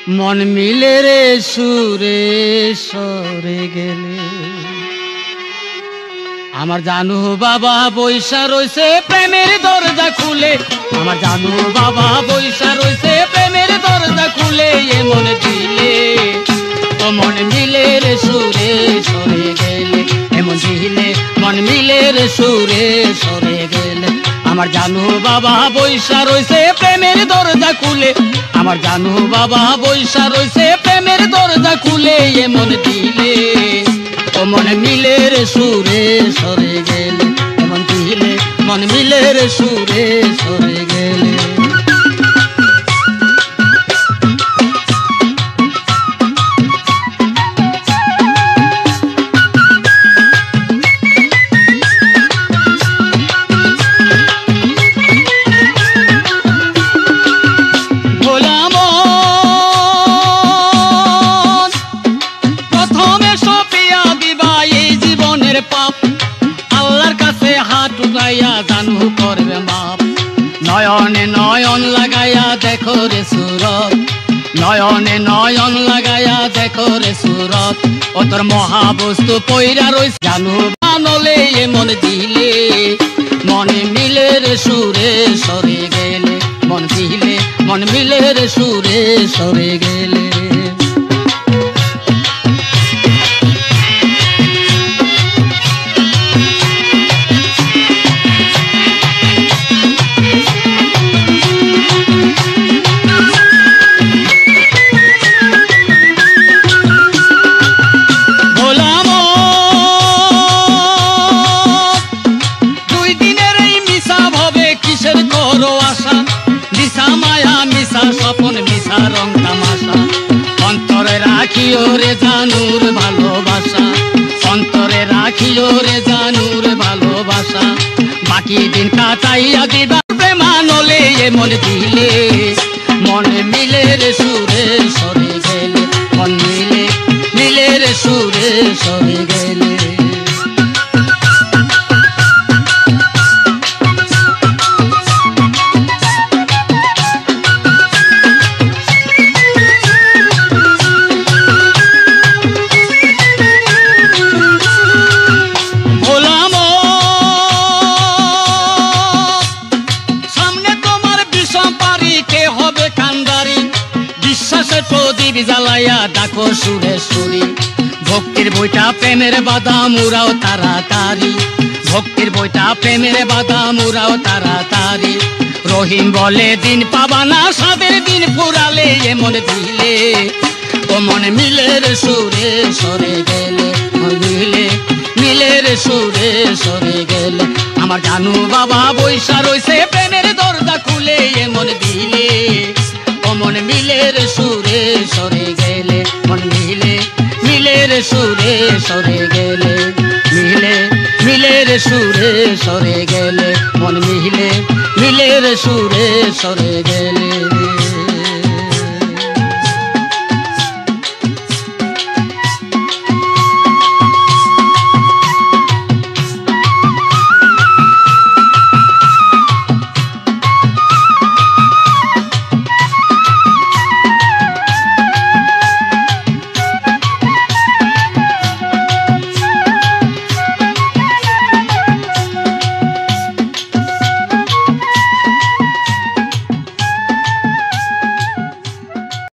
মন মিলে রে সুরে সরে গেলে আমার জানু বাবা বৈশা রইছে প্রেমের দরজা খুলে আমার জানু বাবা বৈশা রইছে প্রেমের দরজা খুলে এ মন দিলে ও মন মিলে রে সুরে সরে গেলে এমন দিলে মন মিলে রে সুরে সরে গেলে আমার জানু বাবা বৈশা রইছে প্রেমের দরজা খুলে আমার জানু বাবা বৈশা রইছে প্রেমের দরজা খুলে এ মন দিলে ও মন মিলে রে সুরে সরে গেলে এমন দিলে মন মিলে রে সুরে সরে গেলে জানু করবে মাপ নয়নে নয়ন লাগাইয়া দেখো রে সুরত নয়নে নয়ন লাগাইয়া দেখো রে সুরত ও তোর মহাবস্তু পইরা রইছে জানু বানলে এ মন দিলে মনে মিলে রে সুরে সরে গেলে মন দিলে মন মিলে রে সুরে সরে গেলে স্বপন মিশা রং তামাশা অন্তরে রাখিও রে জানুর ভালোবাসা অন্তরে রাখিও রে জানুর ভালোবাসা বাকি দিন কাটাইয়া দিবা প্রেমানলে এ মন দিলে মনে মিলে রে সুরে সরে গেলে মন মিলে মিলে রে সুরে সরে গেলে প্রদীপ জ্বালাইয়া ডাকো সুরে সুরি ভক্তির বইটা প্রেমের বাদাম উড়াও তাড়াতাড়ি ভক্তির বইটা প্রেমের বাদাম উড়াও তাড়াতাড়ি রহিম বলে দিন পাবানা সাদের দিন ফুরালে এমন দিলে ও মন মিলে রে সুরে সরে গেলে মিলে মিলে রে সুরে সরে গেলে আমার জানু বাবা বৈশা রইছে প্রেমের দরজা খুলে এমন দিলে মন মিলে রে সুরে সরে গেলে মন মিলে মিলে রে সুরে সরে গেলে মিলে মিলে রে সুরে সরে গেলে মন মিলে মিলে রে সুরে সরে গেলে